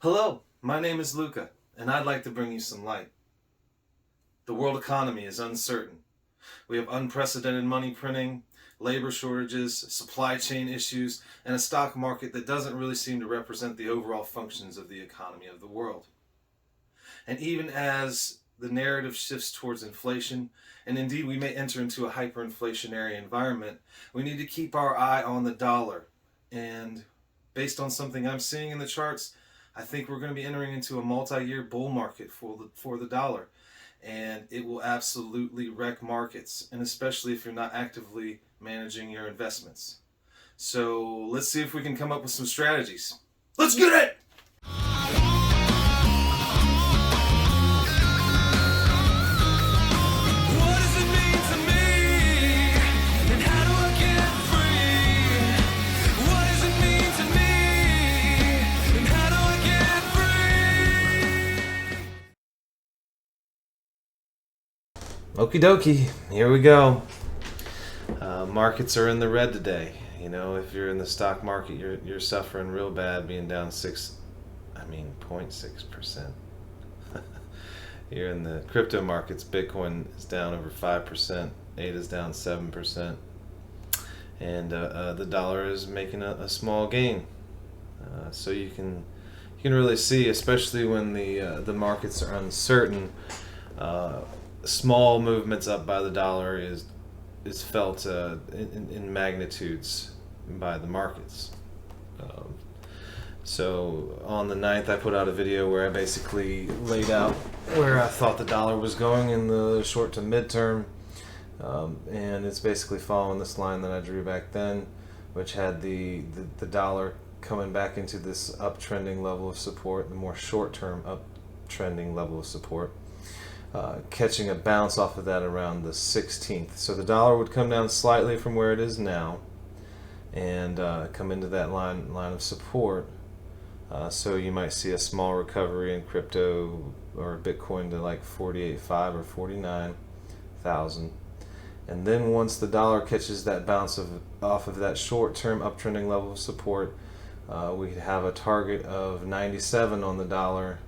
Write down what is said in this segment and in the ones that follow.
Hello, my name is Luca, and I'd like to bring you some light. The world economy is uncertain. We have unprecedented money printing, labor shortages, supply chain issues, and a stock market that doesn't really seem to represent the overall functions of the economy of the world. And even as the narrative shifts towards inflation, and indeed we may enter into a hyperinflationary environment, we need to keep our eye on the dollar. And based on something I'm seeing in the charts, I think we're going to be entering into a multi-year bull market for the dollar, and it will absolutely wreck markets, and especially if you're not actively managing your investments. So let's see if we can come up with some strategies. Let's get it! Okie dokie, here we go. Markets are in the red today. You know, if you're in the stock market, you're suffering real bad, being down 0.6%. You're in the crypto markets. Bitcoin is down over 5%. ADA is down 7%, and the dollar is making a small gain. So you can really see, especially when the markets are uncertain. Small movements up by the dollar is felt in magnitudes by the markets. So on the 9th, I put out a video where I basically laid out where I thought the dollar was going in the short to midterm, and it's basically following this line that I drew back then, which had the dollar coming back into this uptrending level of support, the more short-term uptrending level of support. Catching a bounce off of that around the 16th. So the dollar would come down slightly from where it is now and come into that line of support. So you might see a small recovery in crypto or Bitcoin to like 48.5 or 49,000. And then once the dollar catches that bounce off of that short-term uptrending level of support, we could have a target of 97 on the dollar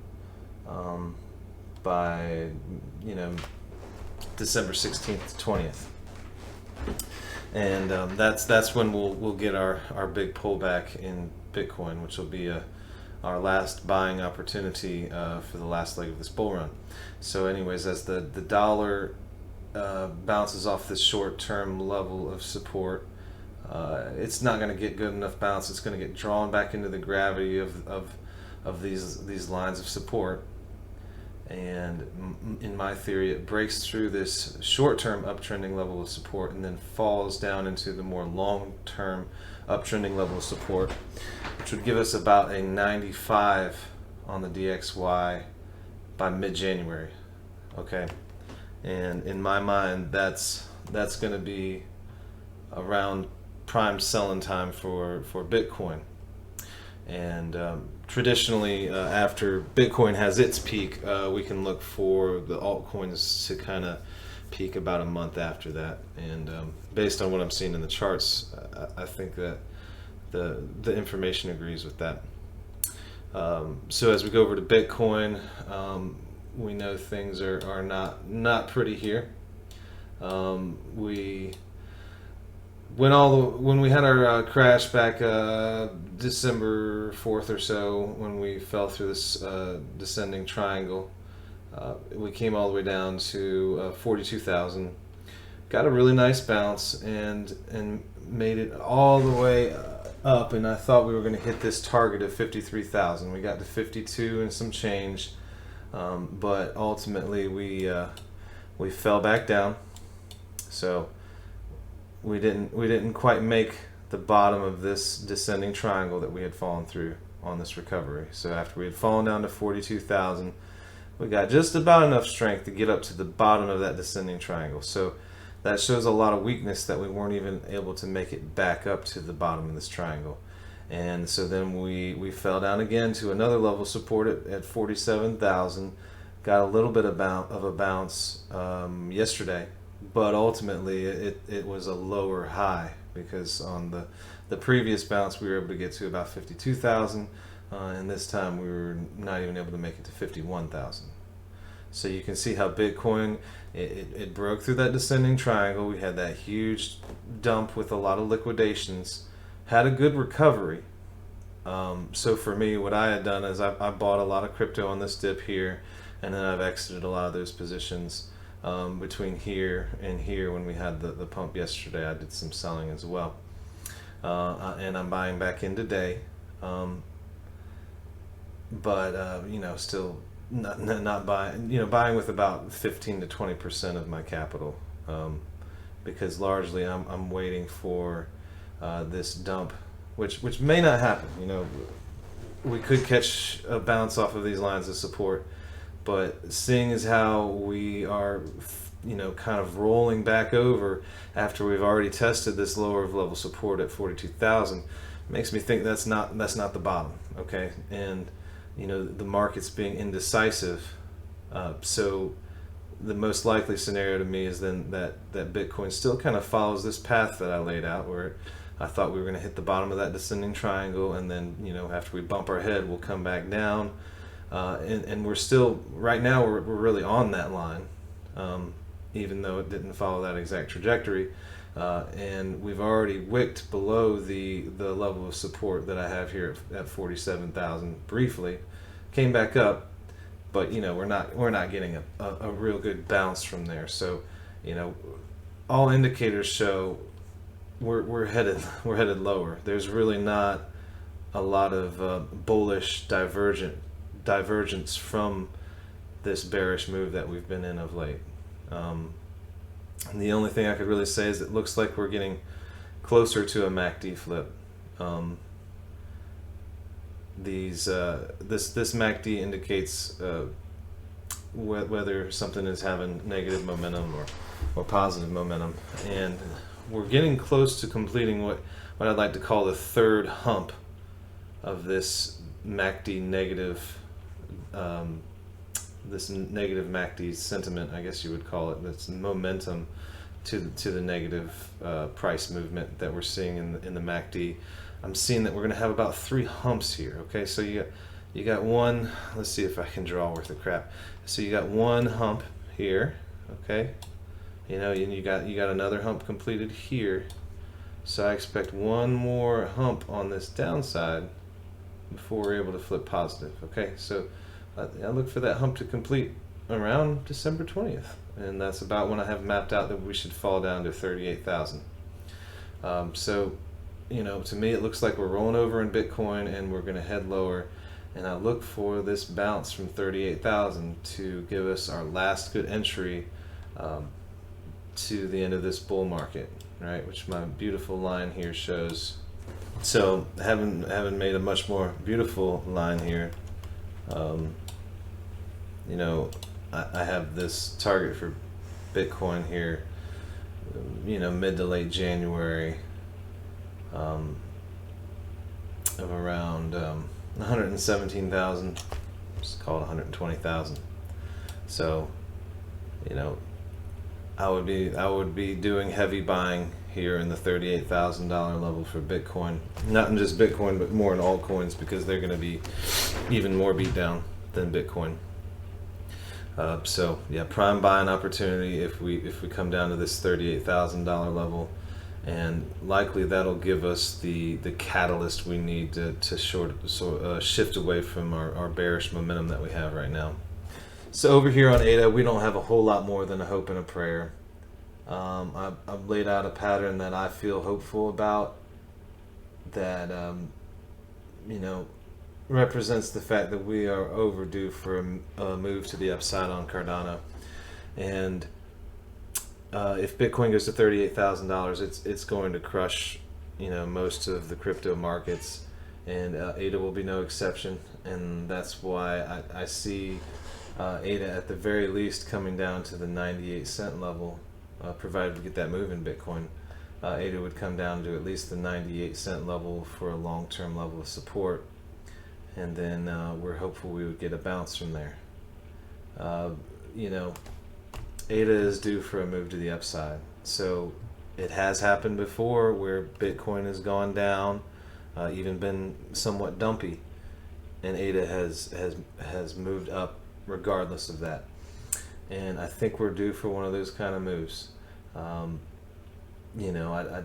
by December 16th to 20th, and that's when we'll get our big pullback in Bitcoin, which will be our last buying opportunity for the last leg of this bull run. So anyways, as the dollar bounces off this short-term level of support, it's not going to get good enough bounce. It's going to get drawn back into the gravity of these lines of support. And in my theory, it breaks through this short-term uptrending level of support and then falls down into the more long-term uptrending level of support, which would give us about a 95 on the DXY by mid-January. Okay, and in my mind, that's going to be around prime selling time for Bitcoin. And traditionally, after Bitcoin has its peak, we can look for the altcoins to kind of peak about a month after that. And based on what I'm seeing in the charts, I think that the information agrees with that. So as we go over to Bitcoin, we know things are not pretty here. When we had our crash back December 4th or so, when we fell through this descending triangle, we came all the way down to 42,000, got a really nice bounce, and made it all the way up, and I thought we were going to hit this target of 53,000. We got to 52 and some change, but ultimately we fell back down. So we didn't quite make the bottom of this descending triangle that we had fallen through on this recovery. So after we had fallen down to 42,000, we got just about enough strength to get up to the bottom of that descending triangle. So that shows a lot of weakness that we weren't even able to make it back up to the bottom of this triangle. And so then we fell down again to another level of support at 47,000. Got a little bit of a bounce yesterday, but ultimately it was a lower high, because on the previous bounce we were able to get to about 52,000. and this time we were not even able to make it to 51,000. So you can see how Bitcoin, it broke through that descending triangle. We had that huge dump with a lot of liquidations, had a good recovery. So for me, what I had done is I bought a lot of crypto on this dip here, and then I've exited a lot of those positions between here and here. When we had the pump yesterday, I did some selling as well, and I'm buying back in today. But you know, still not buying. You know, buying with about 15 to 20% of my capital, because largely I'm waiting for this dump, which may not happen. You know, we could catch a bounce off of these lines of support, but seeing as how we are, you know, kind of rolling back over after we've already tested this lower level support at 42,000, makes me think that's not the bottom. Okay, and you know, the market's being indecisive, so the most likely scenario to me is then that Bitcoin still kind of follows this path that I laid out, where I thought we were going to hit the bottom of that descending triangle, and then, you know, after we bump our head, we'll come back down, and we're still, right now we're really on that line, even though it didn't follow that exact trajectory. And we've already wicked below the level of support that I have here at 47,000 briefly. Came back up, but you know, we're not getting a real good bounce from there. So, you know, all indicators show we're headed lower. There's really not a lot of bullish divergence from this bearish move that we've been in of late. And the only thing I could really say is it looks like we're getting closer to a MACD flip. This MACD indicates whether something is having negative momentum or positive momentum, and we're getting close to completing what I'd like to call the third hump of this MACD negative. This negative MACD sentiment, I guess you would call it, that's momentum to the negative price movement that we're seeing in the MACD. I'm seeing that we're going to have about 3 humps here. Okay, so you got one. Let's see if I can draw worth a crap. So you got one hump here. Okay, you know, and you got another hump completed here. So I expect one more hump on this downside before we're able to flip positive. Okay, so I look for that hump to complete around December 20th, and that's about when I have mapped out that we should fall down to 38,000. So, you know, to me it looks like we're rolling over in Bitcoin and we're going to head lower, and I look for this bounce from 38,000 to give us our last good entry to the end of this bull market, right? Which my beautiful line here shows. So haven't made a much more beautiful line here. You know, I have this target for Bitcoin here, you know, mid to late January, of around 117,000, just call it 120,000. So, you know, I would be doing heavy buying here in the $38,000 level for Bitcoin. Not in just Bitcoin, but more in altcoins, because they're going to be even more beat down than Bitcoin. So yeah, prime buying opportunity if we come down to this $38,000 level, and likely that'll give us the catalyst we need to shift away from our bearish momentum that we have right now. So over here on ADA, we don't have a whole lot more than a hope and a prayer. I've laid out a pattern that I feel hopeful about, that you know, represents the fact that we are overdue for a move to the upside on Cardano. And if Bitcoin goes to $38,000, it's going to crush, you know, most of the crypto markets, and ADA will be no exception. And that's why I see ADA at the very least coming down to the 98-cent level, provided we get that move in Bitcoin. ADA would come down to at least the 98-cent level for a long-term level of support, and then we're hopeful we would get a bounce from there. You know, ADA is due for a move to the upside. So it has happened before where Bitcoin has gone down, even been somewhat dumpy, and ADA has moved up regardless of that. And I think we're due for one of those kind of moves. You know,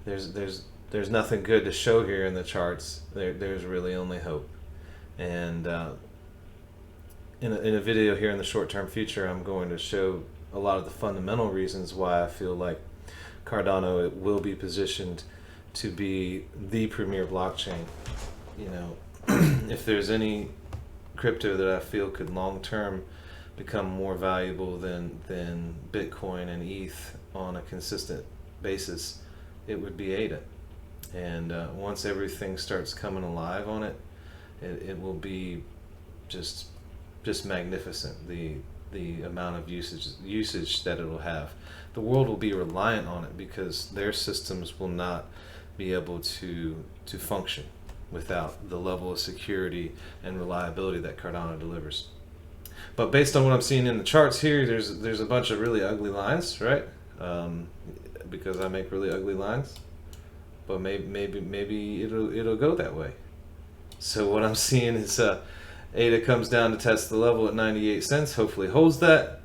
there's nothing good to show here in the charts. There's really only hope. And in a video here in the short-term future, I'm going to show a lot of the fundamental reasons why I feel like Cardano will be positioned to be the premier blockchain. You know, if there's any crypto that I feel could long-term become more valuable than Bitcoin and ETH on a consistent basis, it would be ADA. And once everything starts coming alive on it, it will be just magnificent. The amount of usage that it will have. The world will be reliant on it because their systems will not be able to function without the level of security and reliability that Cardano delivers. But based on what I'm seeing in the charts here, there's a bunch of really ugly lines, right? Because I make really ugly lines. But maybe it'll go that way. So what I'm seeing is ADA comes down to test the level at 98 cents. Hopefully holds that.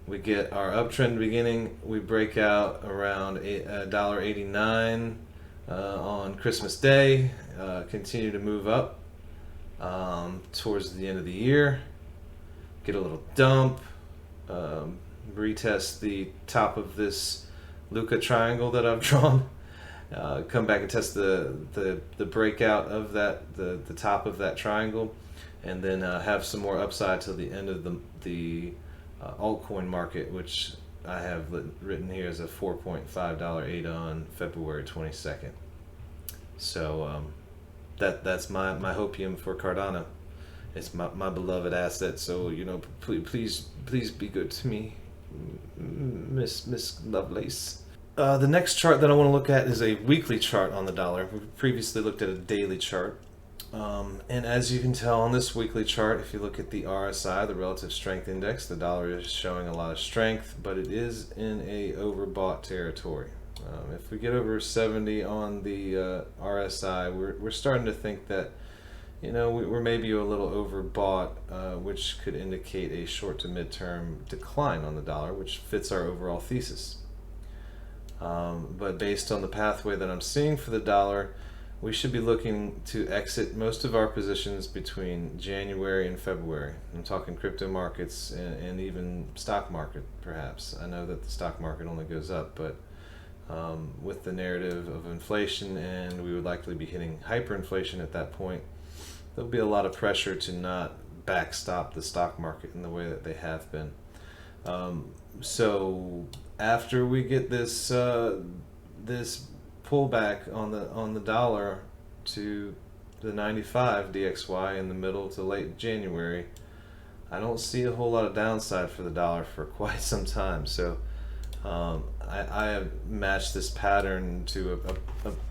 We get our uptrend beginning. We break out around $1.89 on Christmas Day. Continue to move up towards the end of the year. Get a little dump, retest the top of this Luca triangle that I've drawn, come back and test the breakout of that, the top of that triangle, and then have some more upside till the end of the altcoin market, which I have written here as a $4.5 ADA on February 22nd. So that's my hopium for Cardano. It's my beloved asset, so you know, please be good to me, Miss Lovelace. The next chart that I want to look at is a weekly chart on the dollar. We previously looked at a daily chart, and as you can tell on this weekly chart, if you look at the RSI, the Relative Strength Index, the dollar is showing a lot of strength, but it is in a overbought territory. If we get over 70 on the RSI, we're starting to think that, you know, we're maybe a little overbought, which could indicate a short to mid-term decline on the dollar, which fits our overall thesis. But based on the pathway that I'm seeing for the dollar, we should be looking to exit most of our positions between January and February. I'm talking crypto markets and even stock market, perhaps. I know that the stock market only goes up, but with the narrative of inflation, and we would likely be hitting hyperinflation at that point, there'll be a lot of pressure to not backstop the stock market in the way that they have been. So after we get this this pullback on the dollar to the 95 DXY in the middle to late January, I don't see a whole lot of downside for the dollar for quite some time. So I have matched this pattern to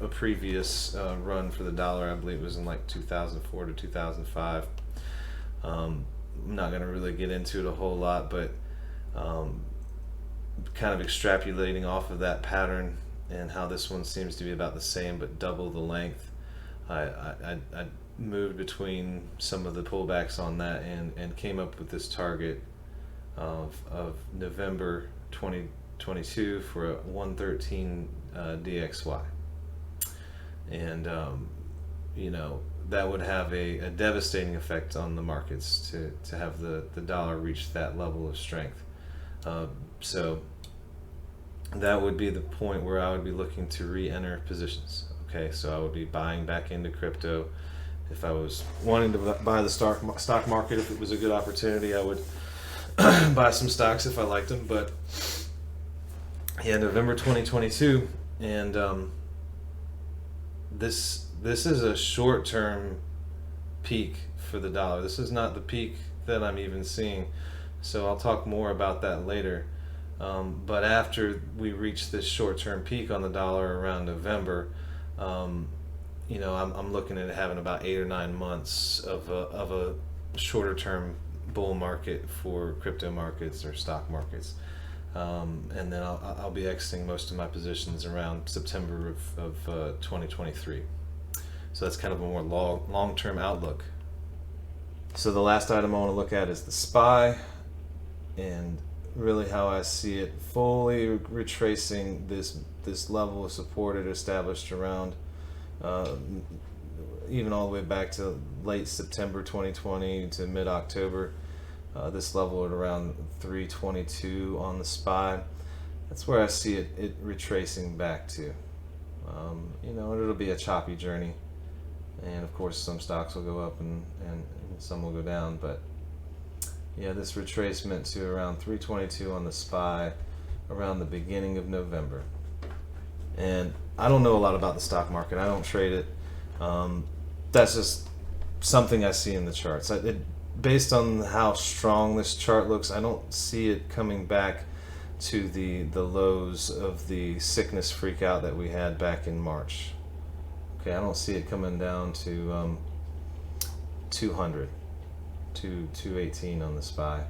a previous run for the dollar. I believe it was in like 2004 to 2005. I'm not going to really get into it a whole lot, but kind of extrapolating off of that pattern and how this one seems to be about the same but double the length. I moved between some of the pullbacks on that and came up with this target of November 2022 for a 113 DXY, and you know, that would have a devastating effect on the markets to have the dollar reach that level of strength. So that would be the point where I would be looking to re-enter positions. Okay, so I would be buying back into crypto. If I was wanting to buy the stock market, if it was a good opportunity, I would buy some stocks if I liked them. But yeah, November 2022, and this is a short-term peak for the dollar. This is not the peak that I'm even seeing, so I'll talk more about that later. But after we reach this short-term peak on the dollar around November, you know, I'm looking at having about 8 or 9 months of a shorter-term bull market for crypto markets or stock markets, and then I'll be exiting most of my positions around September of 2023. So that's kind of a more long-term outlook. So the last item I want to look at is the SPY, and really how I see it fully retracing this level of support it established around even all the way back to late September 2020 to mid-October. This level at around 322 on the SPY. That's where I see it retracing back to. It'll be a choppy journey, and of course some stocks will go up and some will go down, but yeah, this retracement to around 322 on the SPY around the beginning of November. And I don't know a lot about the stock market. I don't trade it. That's just something I see in the charts. Based on how strong this chart looks, I don't see it coming back to the lows of the sickness freak out that we had back in March. Okay, I don't see it coming down to 200 to 218 on the SPY.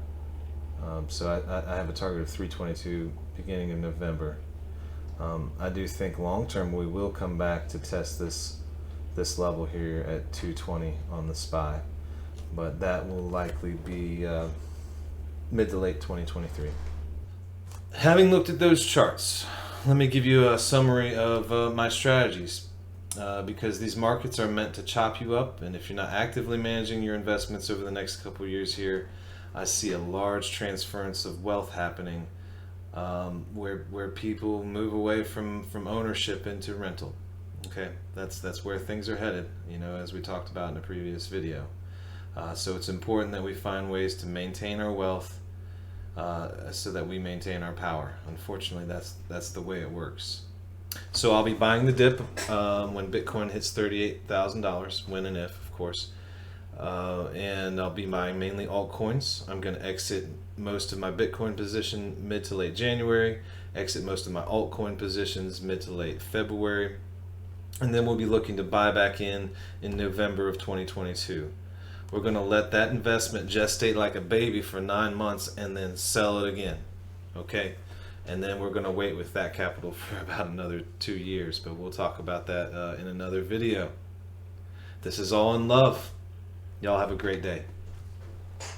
So I have a target of 322 beginning of November. I do think long term we will come back to test this level here at 220 on the SPY, but that will likely be mid to late 2023. Having looked at those charts, let me give you a summary of my strategies, because these markets are meant to chop you up, and if you're not actively managing your investments over the next couple years here, I see a large transference of wealth happening, where people move away from ownership into rental. Okay, that's where things are headed, as we talked about in a previous video. So it's important that we find ways to maintain our wealth, so that we maintain our power. Unfortunately, that's the way it works. So I'll be buying the dip when Bitcoin hits $38,000, when and if, of course. And I'll be buying mainly altcoins. I'm going to exit most of my Bitcoin position mid to late January, exit most of my altcoin positions mid to late February, and then we'll be looking to buy back in November of 2022. We're going to let that investment gestate like a baby for 9 months and then sell it again. Okay? And then we're going to wait with that capital for about another 2 years, but we'll talk about that in another video. This is all in love. Y'all have a great day.